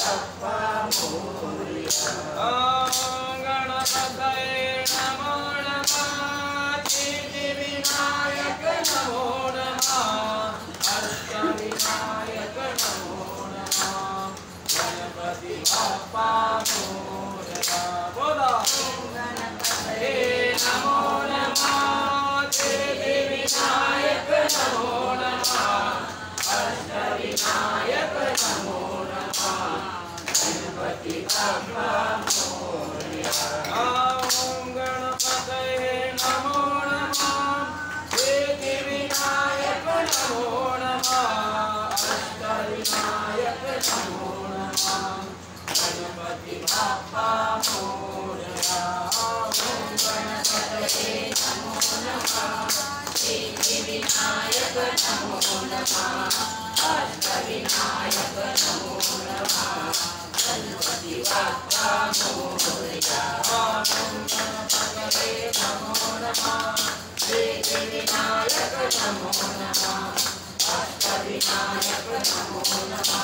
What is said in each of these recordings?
बाप्पा मोरया. गणपतये नमो नमः. सिद्धिविनायक नमो नमः. अष्टविनायक नमो नमः. गणपति बाप्पा मोरया. बोला गणपतये नमो नमः. सिद्धिविनायक नमो नमः. अष्टविनायक नमो नमः. गणपति बाप्पा मोरया. ओम गणपतये नमो नमः. सिद्धिविनायक नमो नमः. अष्टविनायक नमो नमः. गणपति बाप्पा मोरया. ओम गणपतये नमो नमः. सिद्धिविनायक नमो नमः. अष्टविनायक नमो नमः. गणपति बाप्पा मोरया. ओम गणपतये नमो नमः. सिद्धिविनायक नमो नमः. अष्टविनायक नमो नमः.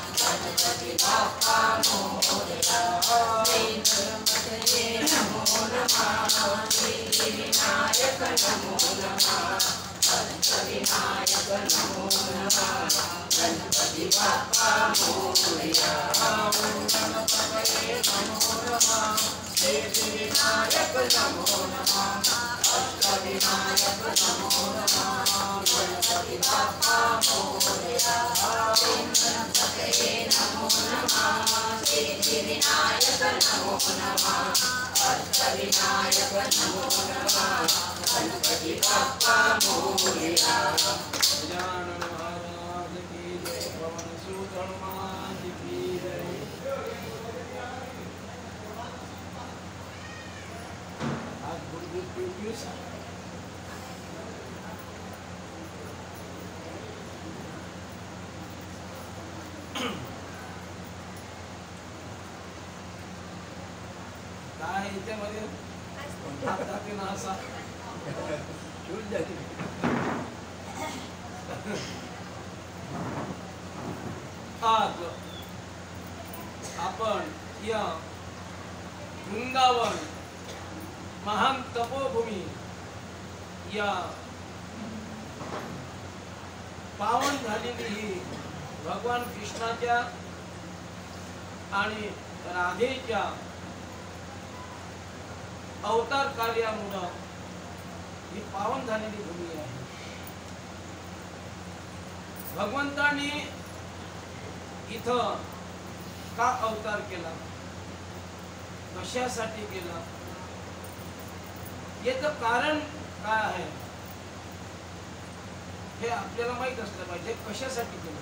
गणपति बाप्पा मोरया. ओम गणपतये नमो नमः. सिद्धिविनायक नमो नमः. अष्टविनायक नमो नमः. गणपति बाप्पा मोरया. ओम गणपतये नमो नमः. सिद्धिविनायक नमो नमः. अष्टविनायक नमो नमः. गणपति बाप्पा मोरया. ओम गणपतये नमो नमः. सिद्धिविनायक नमो नमः. अष्टविनायक नमो नमः. गणपति बाप्पा मोरया. गजानन महाराज की जय. पवन सुत हनुमान जी की जय. आज गुरुदेव के दिवस काय याच्यामध्ये हात दाखवे ना असा शूल जाते. आज आपण या वृंदावन महान तपोभूमी या पावन झालेली ही भगवान कृष्णाच्या आणि राधेच्या अवतार कार्यामुळे ही पावन झालेली भूमी आहे. भगवंतांनी इथं का अवतार केला, कशासाठी केला, याचं कारण काय आहे हे आपल्याला माहित असलं पाहिजे. कशासाठी केलं,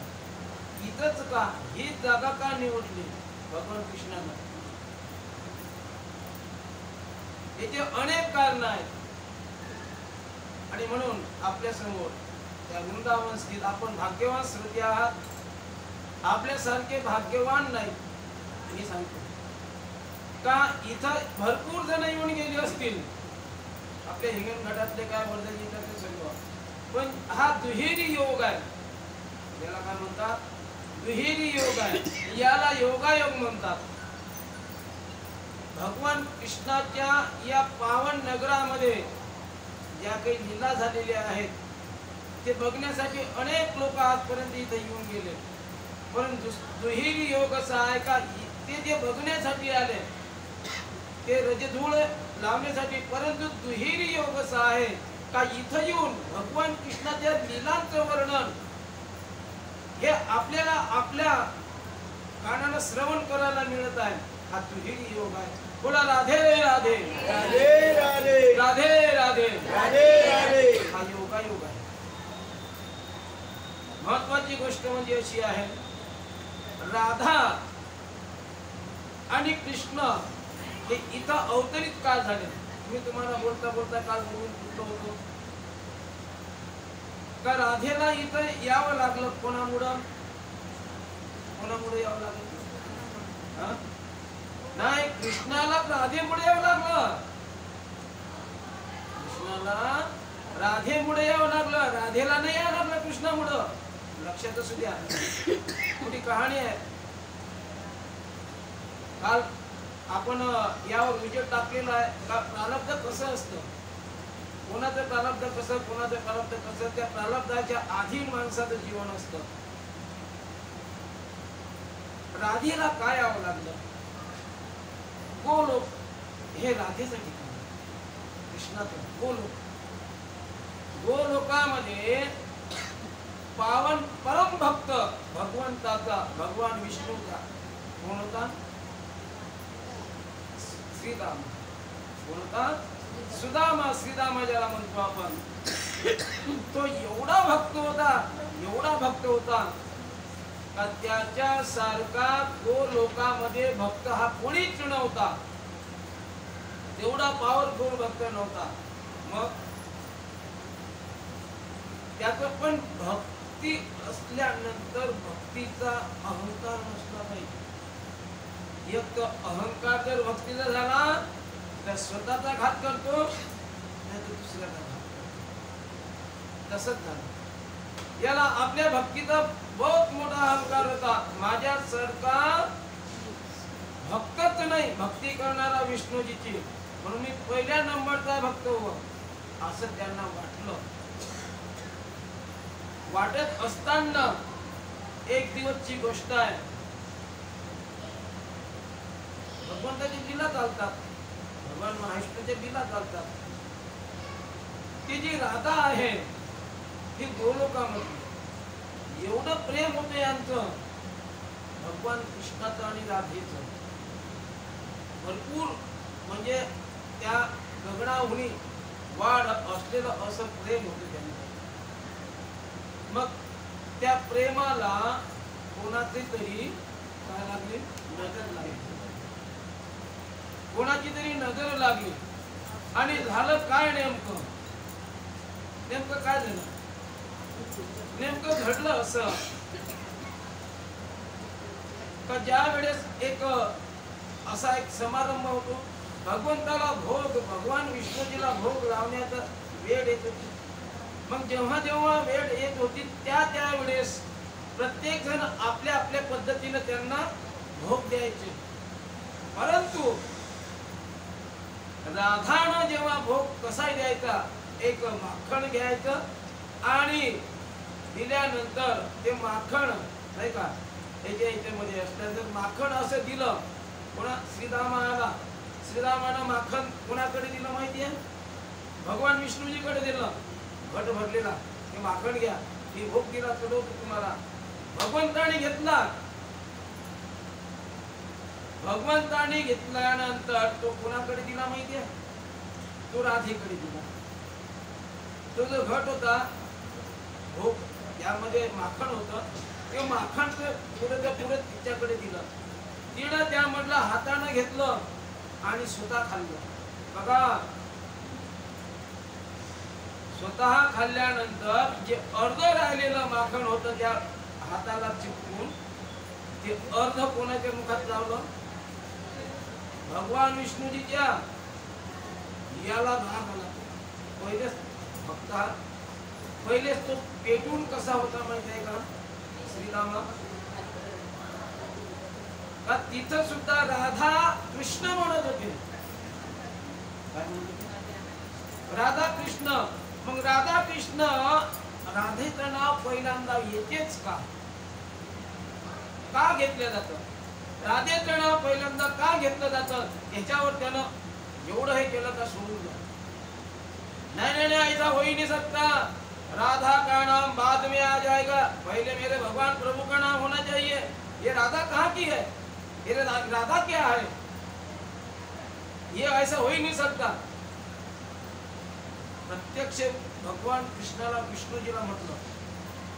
इथंच का, ही जागा का निवडली भगवान कृष्णानं, याचे अनेक कारण आहेत. आणि म्हणून आपल्या समोर त्या वृंदावन स्थित आपण भाग्यवान श्रोते आहात. आपल्यासारखे भाग्यवान नाही मी सांगतो का. इथं भरपूर जण येऊन गेले असतील आपल्या हिंगणघाटातले काय वर्धाची ते सर्व, पण हा दुहेरी योग आहे. याला काय म्हणतात, दुहेरी योग आहे. याला योगायोग म्हणतात. भगवान कृष्णाच्या या पावन नगरामध्ये ज्या काही लीला झालेल्या आहेत ते बघण्यासाठी अनेक लोक आजपर्यंत इथे येऊन गेले. परंतु दुहेरी योग असा आहे का, ते जे बघण्यासाठी आले ते रजधूळ लावण्यासाठी, परंतु दुहेरी योग असा आहे का इथं येऊन भगवान कृष्णाच्या लीलांचं वर्णन हे आपल्याला आपल्या कानानं श्रवण करायला मिळत आहे. हा दुहेरी योग आहे. बोला राधे राधे राधे राधे राधे राधे राधे राधे. हा योगायोग आहे. महत्वाची गोष्ट म्हणजे अशी आहे, राधा आणि कृष्ण हे इथं अवतरित का झाले. मी तुम्हाला बोलता बोलता काल बोलून कुठलं होतो का, राधेला इथं यावं लागलं. कोणामुळं यावं लागलं नाही, कृष्णाला राधेमुळे यावं लागलं. कृष्णाला राधेमुळे यावं लागलं, राधेला नाही यावं लागलं कृष्णामुळं. लक्षात असू द्या, मोठी कहाणी आहे. काल आपण यावर विजय टाकलेला आहे का प्रारब्ध कसं असतं, कोणाचं प्रारब्ध कसं, कोणाचं प्रारब्ध कसं, त्या प्रारब्धाच्या अधीन माणसाचं जीवन असतं. राधेला काय यावं लागलं? गोलोक हे राधेचं ठिकाण, कृष्णाचं गोलोक. गोलोकामध्ये पावन परम भक्त भगवंताचा, भगवान विष्णूचा कोण होता? श्रीराम. कोण होता? सुदामा. श्रीरामा ज्याला म्हणतो आपण, तो एवढा भक्त होता, एवढा भक्त होता का त्याच्या सारखा गोलोकामध्ये भक्त हा कोणीच नव्हता. तेवढा पॉवरफुल भक्त नव्हता. मग त्याचं पण भक्ती असल्यानंतर भक्तीचा अहंकार नसला पाहिजे. एक तर अहंकार जर भक्तीचा झाला तर स्वतःचा घात करतो, नाही तर दुसऱ्याचा घात करतो. तसंच झालं. याला आपल्या भक्तीचा बहुत मोठा अहंकार होता. माझ्यासारखा भक्तच नाही, भक्ती करणारा विष्णूजीची, म्हणून मी पहिल्या नंबरचा भक्त हो, असं त्यांना वाटलं. वाटत असताना एक दिवसची गोष्ट आहे. भगवंताची लीला चालतात, भगवान महाविष्णूच्या लीला चालतात. ती जी राधा आहे ती गोलोकामध्ये एवढं प्रेम होतं यांचं भगवान कृष्णाचं आणि राधेचं, भरपूर म्हणजे त्या गगनाहुनी वाढ असलेलं असं प्रेम होतं त्यांचं. मग त्या प्रेमाला कोणाची तरी काय लागली? नजर लागली. कोणाची तरी नजर लागली आणि झालं काय? नेमकं काय झालं? नेमकं घडलं असं का ज्या वेळेस एक असा एक समारंभ होतो, भगवंताला भोग, भगवान विष्णूजीला भोग लावण्याचा वेळ येत होती. मग जेव्हा जेव्हा वेळ येत होती त्या वेळेस प्रत्येक जण आपल्या आपल्या पद्धतीने त्यांना भोग द्यायचे. परंतु राधानं जेव्हा भोग कसा द्यायचा, एक माखण घ्यायचं आणि दिल्यानंतर ते माखण नाही का त्याच्या याच्यामध्ये असतं, जर माखण असं दिलं कोणा श्रीरामाला, श्रीरामानं माखण कोणाकडे दिलं माहिती आहे? भगवान विष्णूजीकडे दिलं. घट भरलेला हे माखण घ्या, ही भोग दिला, चढवतो तुम्हाला. भगवंताने घेतला. भगवंताने घेतल्यानंतर तो कोणाकडे दिला माहिती आहे? तो राधेकडे दिला. तो जो घट होता भोग त्यामध्ये माखण होतं, ते माखण पुढे तिच्याकडे दिलं. तिनं त्यामधलं हाताने घेतलं आणि स्वतः खाल्लं. बघा, स्वतः खाल्ल्यानंतर जे अर्ध राहिलेलं माखण होतं त्या हाताला चिपकून ते अर्ध कोणाच्या मुखात लावलं? भगवान विष्णूजीच्या. याला भाग आला. पहिलेच भक्त पहिलेच तो पेटून कसा होता माहिती आहे का श्रीरामा? का तिथं सुद्धा राधा कृष्ण म्हणत होते. राधा कृष्ण. मग राधा कृष्ण, राधेचं नाव पहिल्यांदा येतेच का? का घेतलं जातं? राधेचं नाव पहिल्यांदा का घेतलं जातं याच्यावर त्यानं एवढं हे केलं का सोडून द्या. नहीं, ऐसा हो ही नहीं सकता. राधा का नाम बाद में आ जाएगा, पहले मेरे भगवान प्रभु का नाम होना चाहिए. ये राधा कहाँ की है? ये राधा क्या है? ये ऐसा हो ही नहीं सकता. प्रत्यक्ष भगवान कृष्णाला, विष्णुजीला म्हटलं,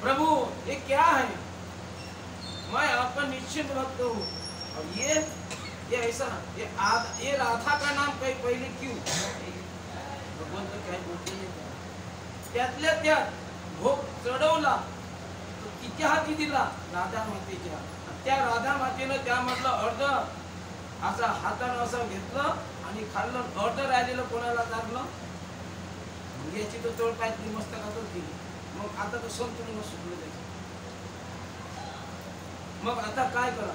प्रभु ये क्या है? मैं आपका निश्चित भक्त हूँ. और ये ऐसा, ये राधा का नाम कहीं पहले क्यों? भगवान तो क्या बोलते हैं? त्यातल्या त्यात भोग चढवला तो तिच्या हाती दिला, राधा मातेच्या. त्या राधा मातेनं त्यामधलं अर्ध असा हातानं असं घेतलं आणि खाल्लं. अर्ध राहिलेलं कोणाला लागलं? याची तो तोडपाय मस्तकातच दिली. मग आता तो संतुलन सुटलं त्याचं. मग आता काय करा?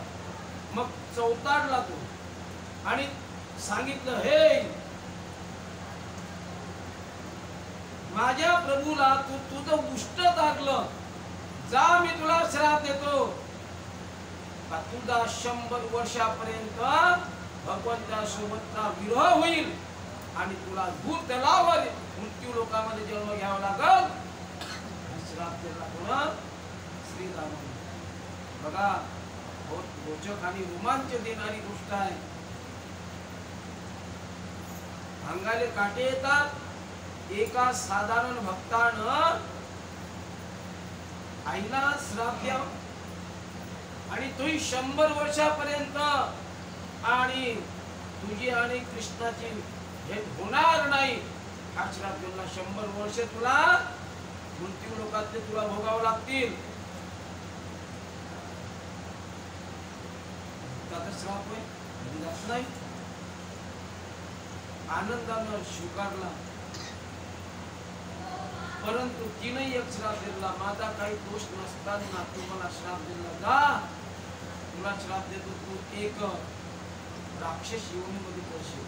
मग चौताडला तो आणि सांगितलं, हे माझ्या प्रभूला तू तुझं उष्ट टाकलं, जा मी तुला श्राप देतो का तुझा 100 वर्षापर्यंत भगवंतासोबतचा विरह होईल आणि तुला भूत तलावर मृत्यू लोकांमध्ये जन्म घ्यावा लागल. श्राप दिला पुन्हा श्रीराम. बघा रोचक आणि रोमांच देणारी गोष्ट आहे. अंगाले काटे येतात. एका साधारण भक्तानं आईला श्राप द्या आणि तोही 100 वर्षापर्यंत आणि तुझी आणि कृष्णाची भेट होणार नाही. हा श्राप दिला. 100 वर्ष तुला मृत्यू लोकातले तुला भोगावं लागतील. त्याचा श्राप होय जात नाही. आनंदानं स्वीकारला. परंतु तिनही एक श्राप दिला. माझा काही दोष नसताना तू मला श्राप दिला. जा तुला श्राप देतो, तू एक राक्षस योनीमध्ये पडशील.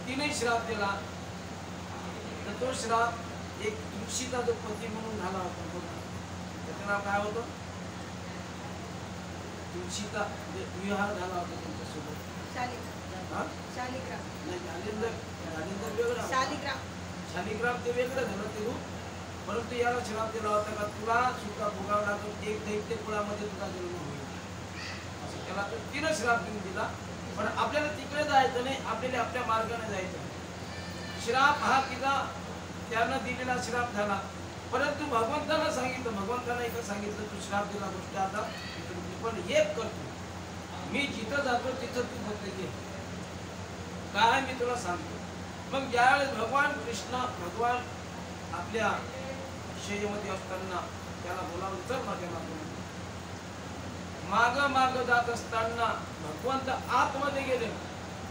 तिने श्राप दिला. तर तो श्राप एक तुळशीचा जो पती म्हणून झाला होता, त्याचं नाव काय होतं? तुळशीचा विवाह झाला होता त्यांच्यासोबत. शालिग्राम ते वेगळं झालं ते रूप. परंतु याला श्राप दिला होता का तुला सुद्धा भोगावं लागेल, एक दैत्य कुळामध्ये तुझा जन्म होईल असं त्याला तो तिनं श्राप देऊन दिला. पण आपल्याला तिकडे जायचं नाही, आपल्याला आपल्या मार्गाने जायचं. श्राप हा तिला त्यानं दिलेला श्राप झाला. परंतु भगवंताला सांगितलं, भगवंताला एकच सांगितलं, तू श्राप दिला गोष्ट आता पण एक करतो, मी जिथं जातो तिथं तू फक्त ये, काय मी तुला सांगतो. मग ज्यावेळेस भगवान कृष्ण भगवान आपल्या शय्येमध्ये असताना त्याला बोलावलं, चल माझ्या माग माग जात असताना भगवंत आतमध्ये गेले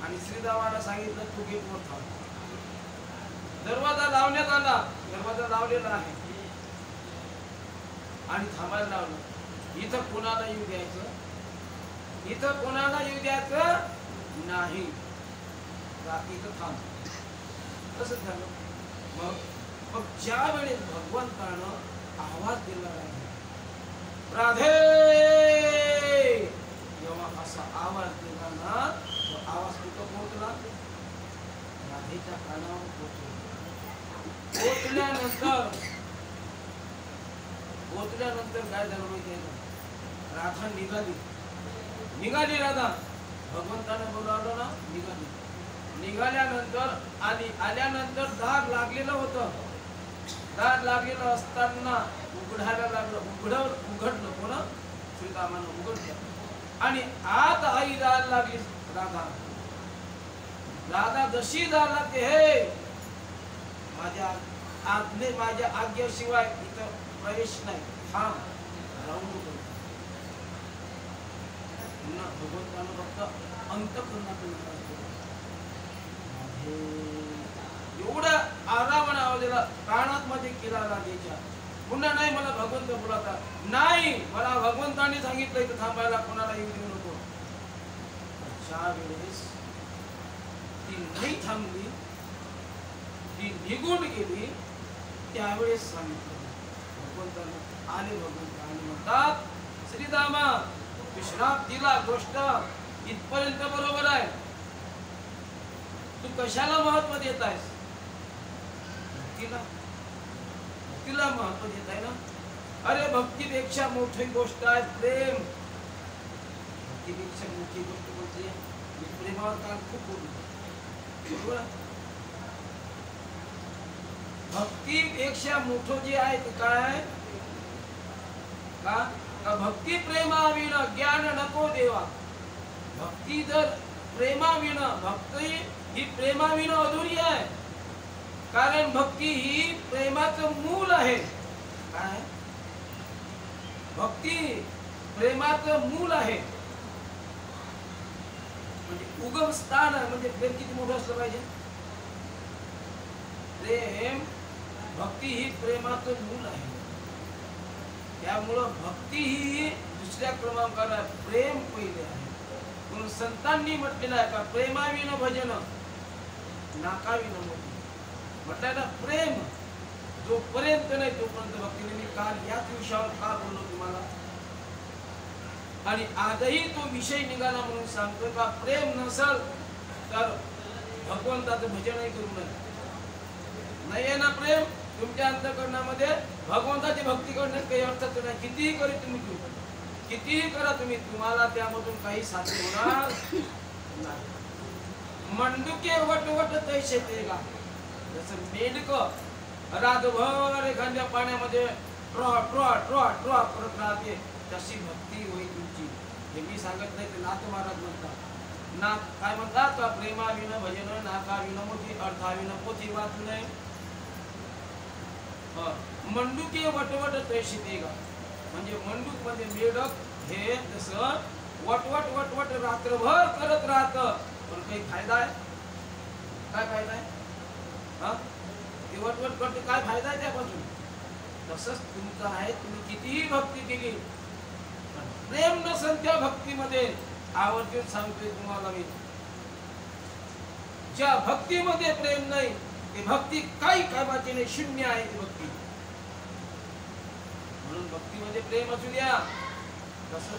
आणि श्रीरामाला सांगितलं, तू गेटवर थांब. दरवाजा लावण्यात आला, दरवाजा लावलेला आहे आणि थांबायला लावलं. इथं कोणाला येऊ द्यायचं, इथं कोणाला येऊ द्यायचं नाही, इथं थांब. तसंच झालं. मग ज्या वेळेस भगवंतानं आवाज दिला आहे, राधे, जेव्हा असा आवाज दिला ना, तो आवाज कुठं पोहोचला? राधेच्या कानावर पोहोचला. पोहोचल्यानंतर काय झालं माहिती आहे का? राधा निघाली राधा. भगवंताने बोलावलं ना, निघाली. निघाल्यानंतर आल्यानंतर दार लागलेलं होतं. दार लागलेलं असताना उघडायला लागलं. उघडलं कोण? श्रीरामानं उघडलं आणि आत आई जायला लागली. राधा जशी जायला लागते, हे माझ्या आज्ञेशिवाय इथं प्रवेश नाही, थांब, राहू नको. भगवंतानं फक्त अंतःकरणातून एवढा आरामाने आवाज दिला, कानात मध्ये केला राधेच्या. पुन्हा नाही मला भगवंत बोलाता नाही, मला भगवंताने सांगितलं इथं थांबायला, कोणाला येऊ देऊ नको. ज्या वेळेस ती नाही थांबली, ती निघून गेली, त्यावेळेस सांगितलं भगवंतानं. आले भगवंत आणि म्हणतात, श्रीरामा तू श्राप दिला, गोष्ट इथपर्यंत बरोबर आहे, तू कशाला महत्व देत आहेस? भक्तीला महत्व देत आहे ना. अरे भक्तीपेक्षा मोठी गोष्ट आहे प्रेम. भक्तीपेक्षा मोठी गोष्ट कोणती आहे? प्रेमावर काल खूप बोललो. भक्तीपेक्षा मोठं जे आहे ते काय? का भक्ती प्रेमाविण ज्ञान नको देवा. भक्ती जर प्रेमाविण, भक्ती ही प्रेमाविण अधुरी आहे. कारण भक्ती ही प्रेमाचं मूल आहे. काय? भक्ती प्रेमाचं मूल आहे, म्हणजे उगम स्थान आहे. म्हणजे प्रेम किती मोठं असलं पाहिजे? प्रेम, भक्ती ही प्रेमाचं मूल आहे. त्यामुळं भक्ती ही दुसऱ्या क्रमांकाला प्रेम पहिले आहे. म्हणून संतांनी म्हटलेलं आहे का प्रेमाविन भजन नाकाविन मोती. म्हटलं ना प्रेम जोपर्यंत नाही तोपर्यंत भक्ती नाही. मी काल याच विषयावर का बोललो तुम्हाला आणि आजही तो विषय निघाला म्हणून सांगतो का प्रेम नसल तर भगवंताचं भजनही करू नये. नाही आहे ना प्रेम तुमच्या अंतःकरणामध्ये भगवंताची भक्ती करण्यात काही अर्थच नाही. कितीही करा तुम्ही कितीही करा तुम्ही तुम्हाला त्यामधून काही साध्य होणार नाही. मंडुके वटवट तैसे तेगा. जसं मेढक रातभर एखाद्या पाण्यामध्ये ट्रॉ ट्रॉ ट्रॉ ट्रॉ करत राहते तशी भक्ती होईल तुमची. हे मी सांगत नाही ते नाथ महाराज म्हणतात. ना काय म्हणतात का प्रेमाविन भजन नाकाविन मोती अर्थाविन पोथी वाचू नये. मंडुके वटवट तैसे तेगा म्हणजे मंडूक म्हणजे मेढक हे जसं वटवट वटवट रात्रभर करत राहत पण काही फायदा आहे. काय फायदा आहे हा ते वटवट करते काय फायदा आहे त्यापासून. तसंच तुमचं आहे. तुम्ही कितीही भक्ती केली प्रेम नसेल त्या भक्तीमध्ये आवर्जून सांगतोय तुम्हाला मी ज्या भक्तीमध्ये प्रेम नाही ती भक्ती काही कामाची नाही. शून्य आहे ती भक्ती. म्हणून भक्तीमध्ये प्रेम असू द्या. कसं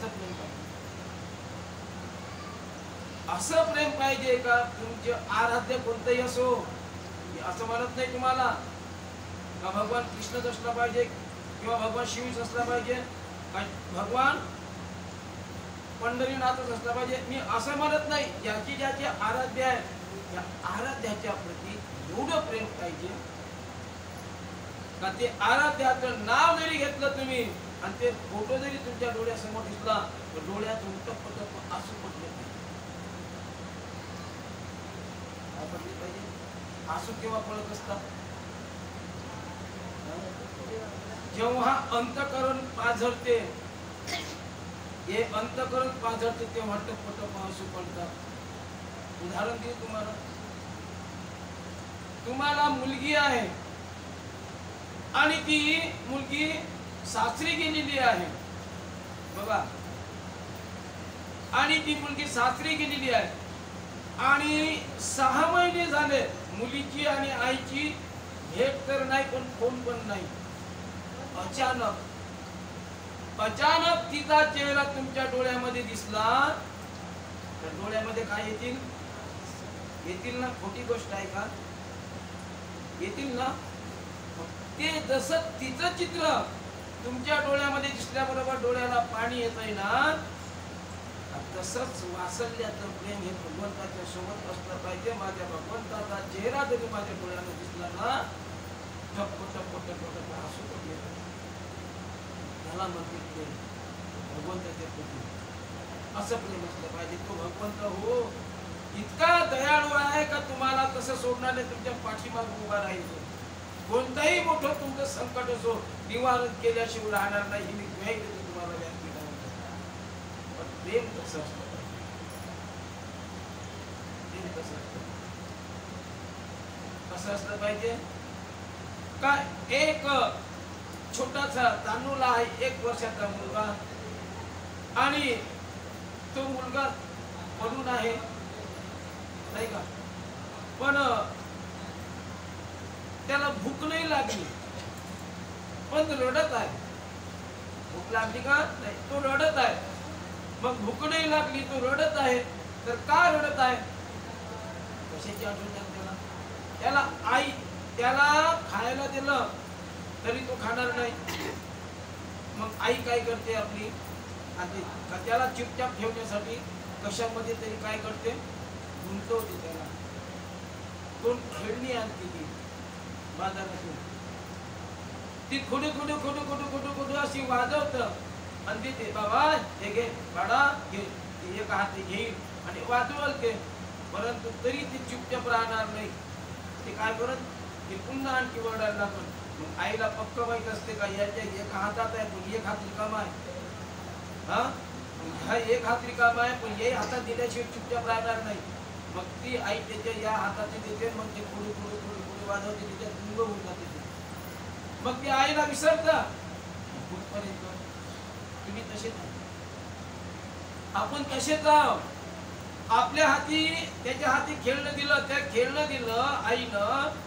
प्रेम पाहिजे असं प्रेम पाहिजे का तुमचे आराध्य कोणतंही असो. असं म्हणत नाही तुम्हाला का भगवान कृष्णच असला पाहिजे किंवा भगवान शिवच असला पाहिजे का भगवान पंढरीनाथच असला पाहिजे. मी असं म्हणत नाही. ज्याची ज्याची आराध्य आहे या आराध्याच्या प्रती एवढं प्रेम पाहिजे का ते आराध्याचं नाव जरी घेतलं तुम्ही आणि ते फोटो जरी तुमच्या डोळ्यासमोर दिसला तर डोळ्यातून टप आसू पडले पाहिजे. आसू केव्हा पडत असतात जेव्हा अंतःकरण पाझरते. हे अंतःकरण पाझरते तेव्हा टप आसू पडतात. उदाहरण देऊ तुम्हाला. तुम्हाला मुलगी आहे आणि ती मुलगी सासरी गेलेली आहे बघा. आणि ती मुलगी सासरी गेलेली आहे आणि 6 महिने झाले मुलीची आणि आईची भेट तर नाही पण फोन पण नाही. अचानक तिचा चेहरा तुमच्या डोळ्यामध्ये दिसला तर डोळ्यामध्ये काय येतील ना. खोटी गोष्ट आहे का येतील ना. ते जसं तिचं चित्र तुमच्या डोळ्यामध्ये दिसल्याबरोबर डोळ्याला पाणी येतंय ना तसंच वासल्याचं प्रेम हे भगवंताच्या सोबत असलं पाहिजे. माझ्या भगवंताचा चेहरा जरी माझ्या डोळ्याला दिसला ना टप टप टप टप हसू पडले त्याला म्हणते प्रेम भगवंताच्या प्रती. असं प्रेम असलं पाहिजे. तो भगवंत हो इतका दयाळू आहे का तुम्हाला तसं सोडणार नाही. तुमच्या पाठीमागे उभा राहील. कोणताही मोठं तुमचं संकट असो निवारण केल्याशिवाय राहणार नाही. ही मी ग्वाही देतो तुम्हाला व्यासपीठावर. पण प्रेम कसं असतं प्रेम कसं असलं पाहिजे काय. एक छोटासा तांदूळ आहे 1 वर्षाचा मुलगा आणि तो मुलगा पडून आहे नाही का पण त्याला भूक नाही लागली पण रडत आहे. भूक लागली का नाही तो रडत आहे. मग भूक नाही लागली तो रडत आहे तर का रडत आहे. कशाची आठवण त्याला. त्याला आई त्याला खायला दिलं तरी तो खाणार नाही. मग आई काय करते आपली आधी त्याला चुपचाप ठेवण्यासाठी कशामध्ये तरी काय करते गुंतवते. त्याला दोन खेळणी आणते ती बाजारातून. ती खोडू अशी वाजवत आणि देते. बाबा हे घे बाळा घे. एक हात घेईल आणि वाजवल ते. परंतु तरी ती चुपचाप राहणार नाही. ते काय करत ते पुन्हा आणखी ओरडायला लागत. मग आईला पक्क माहित असते का याच्या एका हातात आहे पण एक हात रिकामा आहे. हा एक हात रिकामा आहे पण हे हातात दिल्याशिवाय चुपचाप राहणार नाही. मग ती आई त्याच्या या हाताचे देते मग ते पुढे वाजवते त्याच्यात गुंग होऊन जाते. मग ती आईला विसरता कुठपर्यंत तुम्ही तसेच आहे. आपण तसेच आहोत. आपल्या हाती त्याच्या हाती खेळणं दिलं, त्या खेळणं दिलं आईनं,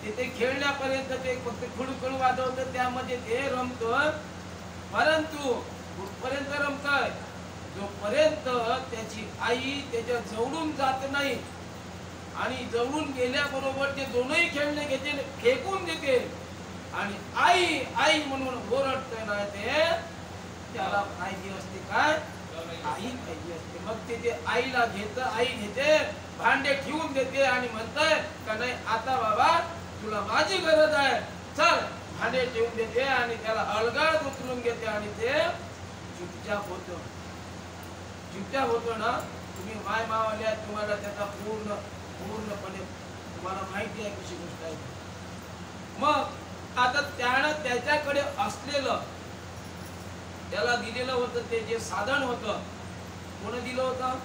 ते खेळण्यापर्यंत ते फक्त खुडखुड वाजवतं, त्यामध्ये ते रमतं. परंतु कुठपर्यंत रमतंय? जोपर्यंत त्याची आई त्याच्या जवळून जात नाही आणि जवळून गेल्याबरोबर ते दोनही खेळणे घेते, फेकून देते आणि आई आई म्हणून ओरडतंय ना, ते त्याला पाहिजे असते काय? आई पाहिजे असते. मग ते आईला घेतं, आई घेते, भांडे ठेवून देते आणि म्हणतंय का नाही आता बाबा तुला माझी गरज आहे, चल. भांडे ठेवून देते आणि त्याला अलगद उचलून घेते आणि ते चुपचाप होतं. चुपचाप होतो ना. तुम्ही माय मावल्या, तुम्हाला त्याचा पूर्णपणे तुम्हाला माहिती आहे कशी गोष्ट आहे. मग आता त्यानं त्याच्याकडे असलेलं, त्याला दिलेलं होतं ते जे साधन होतं, कोण दिलं होतं?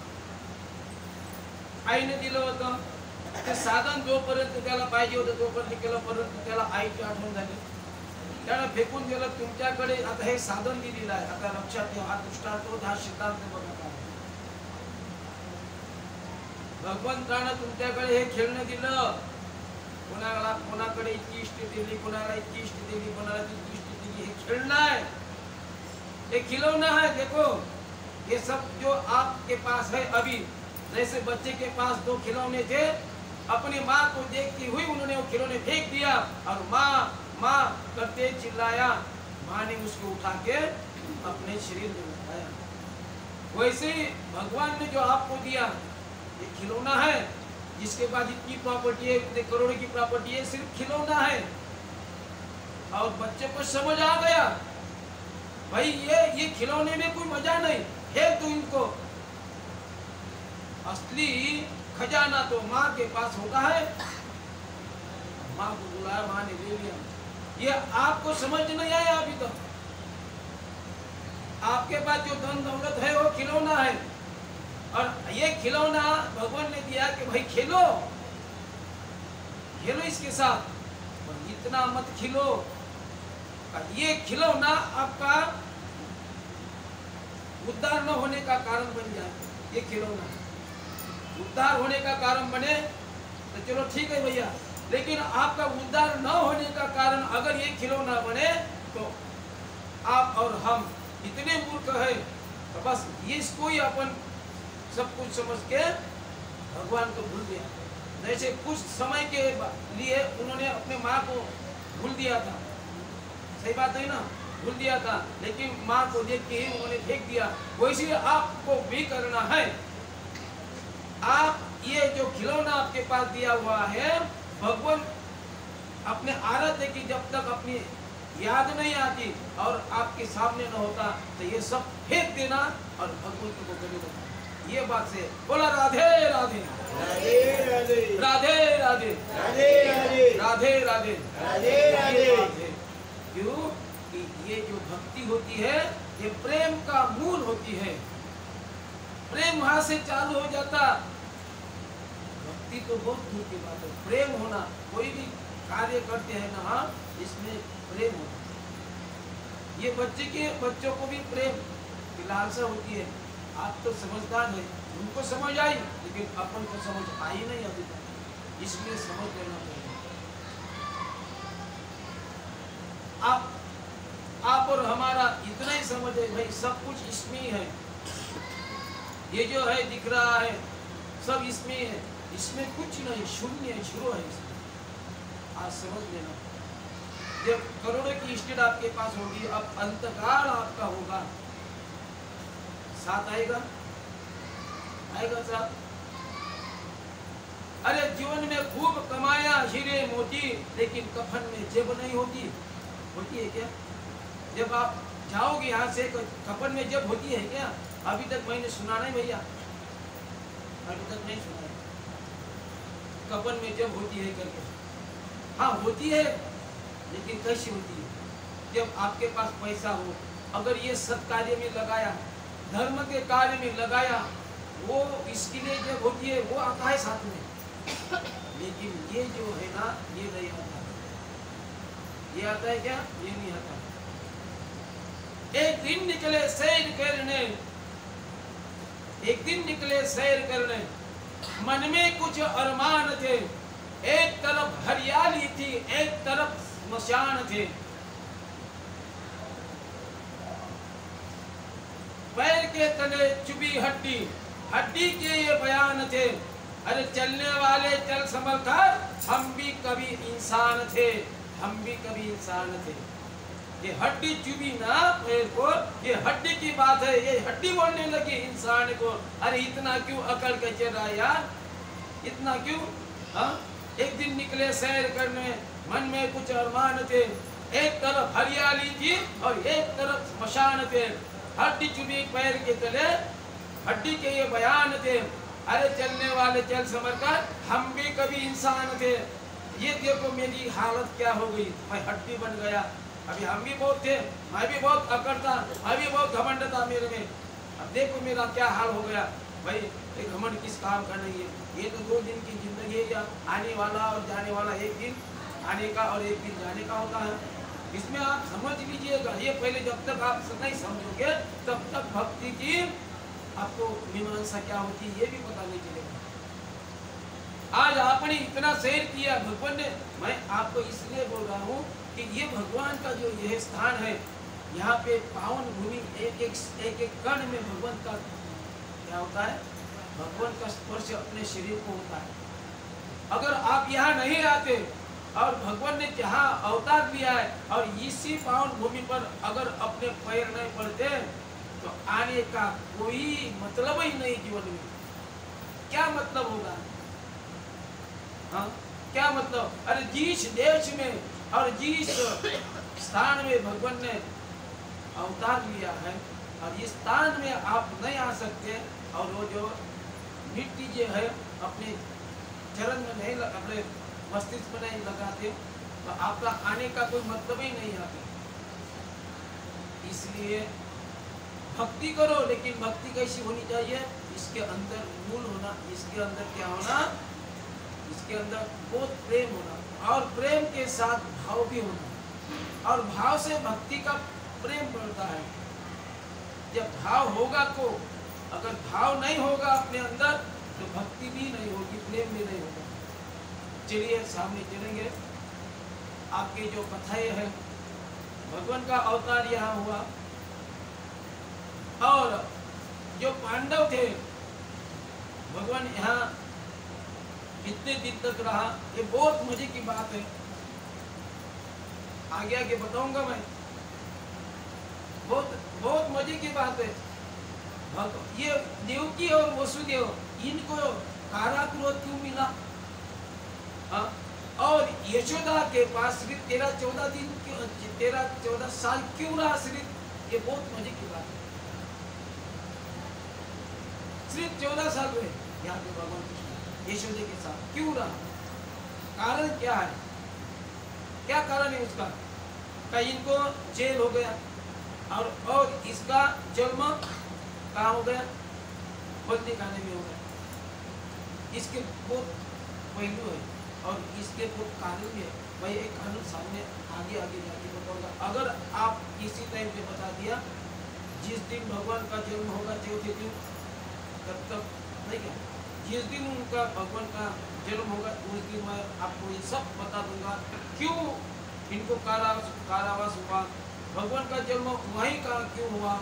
आईने दिलं होतं. ते साधन जोपर्यंत त्याला पाहिजे होतं तोपर्यंत केलं, परंतु त्याला आईची आठवण झाली, त्यानं फेकून दिलं. तुमच्याकडे आता हे साधन दिलेलं आहे. आता लक्षात ठेवा, हा दृष्टांत, हा सिद्धांत बघा. भगवंतानं तुमच्याकडे हे खेळणं दिलं. कोणाकडे इतकी इष्ट दिली, कोणाला इतकी इष्ट दिली, कोणाला इतकी इष्ट दिली. हे खेळणं आहे, ये खिलौना है. देखो ये सब जो आपके पास है अभी, जैसे बच्चे के पास दो खिलौने थे, अपनी माँ को देखती हुई उन्होंने वो खिलौने फेंक दिया और माँ माँ करते चिल्लाया. माँ ने उसको उठा के अपने शरीर में उठाया. वैसे ही भगवान ने जो आपको दिया ये खिलौना है, जिसके बाद इतनी प्रॉपर्टी है, इतने करोड़ की प्रॉपर्टी है, सिर्फ खिलौना है. और बच्चे को समझ आ गया भाई ये खिलौने में कोई मजा नहीं है, तो इनको असली खजाना तो माँ के पास होता है. माँ को बुलाया, माँ ने ले लिया. ये आपको समझ नहीं आया अभी तक. आपके पास जो धन दौलत है वो खिलौना है, और ये खिलौना भगवान ने दिया कि भाई खेलो खेलो इसके साथ, और इतना मत खिलो. ये खिलौना आपका उद्धार न होने का कारण बन जाए. ये खिलौना उद्धार होने का कारण बने तो चलो ठीक है भैया, लेकिन आपका उद्धार न होने का कारण अगर ये खिलौना बने तो आप और हम इतने मूर्ख है तो बस इसको ही अपन सब कुछ समझ के भगवान को भूल दिया. जैसे कुछ समय के लिए उन्होंने अपने माँ को भूल दिया था, सही बात है ना, भूल दिया था, लेकिन माँ को देख के ही उन्होंने फेंक दिया. वैसे आपको भी करना है. आप ये जो खिलौना आपके पास दिया हुआ है, भगवान अपने आराध्य की जब तक अपनी याद नहीं आती और आपके सामने न होता तो ये सब फेंक देना और भगवंत को गले लगाना. ये बात से बोला राधे राधे राधे राधे राधे राधे राधे राधे राधे राधे राधे राधे. क्यों कि ये जो भक्ति होती है ये प्रेम का मूल होती है. प्रेम वहां से चालू हो जाता. भक्ति तो बहुत दूर की बात है. प्रेम होना, कोई भी कार्य करते हैं ना, इसमें प्रेम होता है. ये बच्चों को भी प्रेम की लालसा होती है. आप तो समझदार है, उनको समझ आई, लेकिन अपन को समझ आई नहीं अभी तक, इसलिए समझ लेना चाहिए. आप और हमारा इतना ही समझ है भाई, सब कुछ इसमें ही है. ये जो है दिख रहा है सब इसमें है, इसमें कुछ नहीं, शून्य है, जीरो है इसमें. आज समझ लेना. जब करोड़ों की स्टेट आपके पास होगी, अब अंतकाल आपका होगा, साथ आएगा साथ. अरे जीवन में खूब कमाया हीरे मोती, लेकिन कफन में जेब नहीं होती है क्या? जब आप जाओगे यहाँ से, कफन में जेब होती है क्या? अभी तक मैंने सुना नहीं भैया, अभी तक नहीं सुना. कफन में जेब होती है करके, हाँ होती है, लेकिन कैसी होती है? जब आपके पास पैसा हो, अगर ये सत् कार्य में लगाया, धर्म के कार्य में लगाया, वो इसके लिए जब होती है वो आता है साथ में. लेकिन ये जो है ना, ये नहीं आता. ये आता है क्या? ये नहीं आता. एक दिन निकले सैर करने, एक दिन निकले सैर करने, मन में कुछ अरमान थे, एक तरफ हरियाली थी, एक तरफ स्मशान थे। पैर के तले चुभी हड्डी, हड्डी के ये बयान थे, अरे चलने वाले चल संभल कर, हम भी कभी इंसान थे, हम भी कभी इंसान थे। ये हड्डी चुभी ना पैर को, ये हड्डी की बात है, ये हड्डी बोलने लगी इंसान को, अरे इतना क्यों अकड़ के चल रहा यार, इतना क्यों? हाँ, एक दिन निकले सैर करने, मन में कुछ अरमान थे, एक तरफ हरियाली थी और एक तरफ स्मशान थे। हड्डी चुभी पैर के तले, हड्डी के ये बयान थे, अरे चलने वाले चल समझ कर, हम भी कभी इंसान थे। ये देखो मेरी हालत क्या हो गई, मैं हड्डी बन गया। अभी हम भी बहुत थे, मैं भी बहुत अकड़ था, मैं भी बहुत घमंड था मेरे में। अब देखो मेरा क्या हाल हो गया। भाई ये घमंड किस काम का नहीं है, ये तो 2 दिन की जिंदगी है, या आने वाला और जाने वाला, एक दिन आने का और एक दिन जाने का होता है। इसमें आप समझ लीजिएगा, ये पहले जब तक आप नहीं समझोगे तब तक भक्ति की आपको मीमांसा क्या होती है ये भी पता नहीं चलेगा। आज आपने इतना सैर किया भगवान ने, मैं आपको इसलिए बोल रहा हूँ कि ये भगवान का जो यह स्थान है, यहाँ पे पावन भूमि, एक एक कण में भगवान का क्या होता है, भगवान का स्पर्श अपने शरीर को होता है। अगर आप यहाँ नहीं आते और भगवान ने जहाँ अवतार लिया है और इसी पावन भूमि पर अगर अपने पैर नहीं पड़ते तो आने का कोई मतलब ही नहीं जीवन में। क्या मतलब होगा? हाँ, क्या मतलब? अरे जिस देश में और जिस स्थान में भगवान ने अवतार लिया है और इस स्थान में आप नहीं आ सकते, और वो जो मिट्टी जो है अपने चरण में नहीं, अपने मस्तिष्क में नहीं लगाते, तो आपका आने का कोई मतलब ही नहीं आता। इसलिए भक्ति करो, लेकिन भक्ति कैसी होनी चाहिए? इसके अंदर मूल होना, इसके अंदर क्या होना, इसके अंदर बहुत प्रेम होना, और प्रेम के साथ भाव भी होना, और भाव से भक्ति का प्रेम बढ़ता है। जब भाव होगा तो, अगर भाव नहीं होगा अपने अंदर तो भक्ति भी नहीं होगी, प्रेम भी नहीं होगा। चलिए सामने चलेंगे। आपकी जो कथाएं हैं, भगवान का अवतार यहाँ हुआ, और जो पांडव थे, भगवान यहाँ कितने दिन तक रहा, ये बहुत मजे की बात है। आगे आगे बताऊंगा मैं, बहुत बहुत मजे की बात है। ये देवकी और वसुदेव, इनको कारागृह क्यों मिला? हाँ? और यशोदा के पास सिर्फ 13-14 दिन, 13-14 साल क्यों रहा सिर्फ? ये बहुत मजे की बात है। सिर्फ 14 साल हुए यहाँ पे भगवान कृष्ण यशोदा के साथ क्यों रहा? कारण क्या है? क्या कारण है उसका? कहीं इनको जेल हो गया, और इसका जन्म कहाँ हो गया? बंदी खाने में हो गया। इसके बहुत पहलू है और इसके बहुत कारण भी है। भाई एक कारण सामने आगे आगे जाके बताऊंगा। अगर आप इसी टाइम पे बता दिया, जिस दिन भगवान का जन्म होगा चौथे दिन, तब तक नहीं क्या, जिस दिन उनका भगवान का जन्म होगा उस दिन मैं आपको ये सब बता दूंगा क्यों इनको कारावास हुआ, भगवान का जन्म वहीं का क्यों हुआ,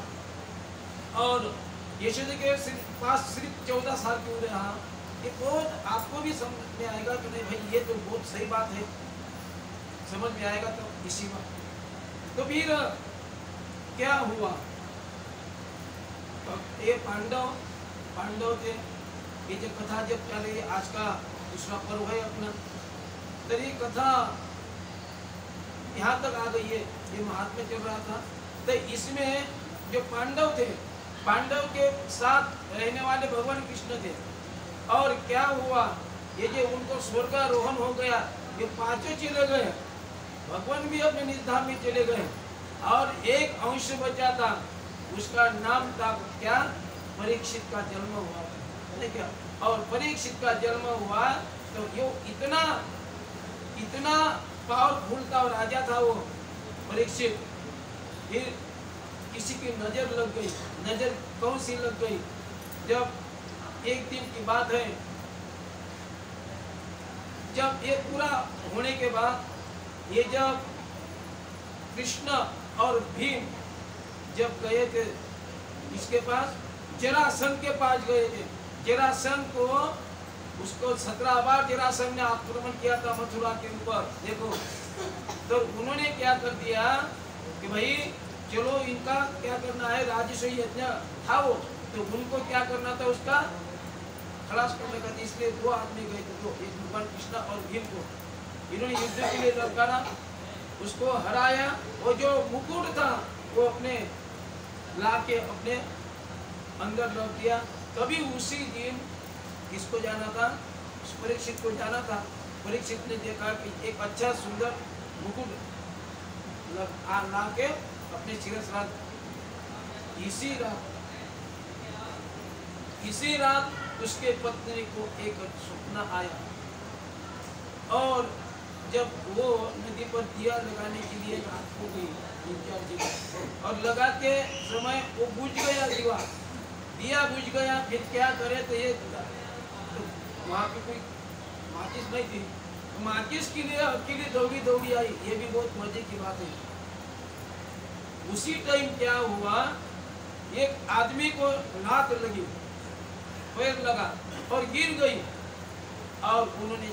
और यशोदा के पास सिर्फ 14 साल क्यों रहा। ये बहुत आपको भी समझ में आएगा कि नहीं भाई ये तो बहुत सही बात है, समझ में आएगा तो इसी बात। तो फिर क्या हुआ? तो ये पांडव थे, ये जो कथा जब चले, आज का दूसरा पर्व है अपना, तो ये कथा यहाँ तक आ गई है, ये महात्म्य चल रहा था। तो इसमें जो पांडव थे, पांडव के साथ रहने वाले भगवान कृष्ण थे, और क्या हुआ, ये जो उनको स्वर्गारोहण हो गया, ये पांचों चले गए, भगवान भी अपने निज धाम में चले गए, और एक अंश बचा था, उसका नाम था क्या? परीक्षित का जन्म हुआ था, क्या? और परीक्षित का जन्म हुआ तो ये इतना पावरफुल था और राजा था वो परीक्षित। फिर किसी की नजर लग गई। नजर कौन सी लग गई? जब एक दिन की बात है, जब ये पूरा होने के बाद ये जब कृष्ण और भीम जब गए थे इसके पास, जरासंध के पास गए थे। जरासंध को उसको 17 बार जरासंध ने आक्रमण किया था मथुरा के ऊपर। देखो तो उन्होंने क्या कर दिया कि भाई चलो इनका क्या करना है, राजस्व यज्ञ था वो, तो उनको क्या करना था, उसका खलास करने का। इसलिए 2 आदमी गए थे, तो एक भगवान कृष्ण और भीम को इन्होंने युद्ध के लिए ललकारा, उसको हराया। वो जो मुकुट था वो अपने लाके अपने अंदर रख दिया। तभी उसी दिन किसको जाना था, परीक्षित को जाना था। परीक्षित ने देखा कि एक अच्छा सुंदर मुकुट ला के अपने शिरस रख। इसी रात उसके पत्नी को एक सपना आया, और जब वो नदी पर दिया लगाने के लिए रात हो गई 3-4 जगह, और लगाते समय वो बुझ गया दिया बुझ गया। फिर क्या करे, तो ये तो वहाँ पे कोई माचिस नहीं थी, तो माचिस के लिए अकेली दौड़ी आई। ये भी बहुत मजे की बात है। उसी टाइम क्या हुआ, एक आदमी को लात लगी, पैर लगा और गिर गई, और उन्होंने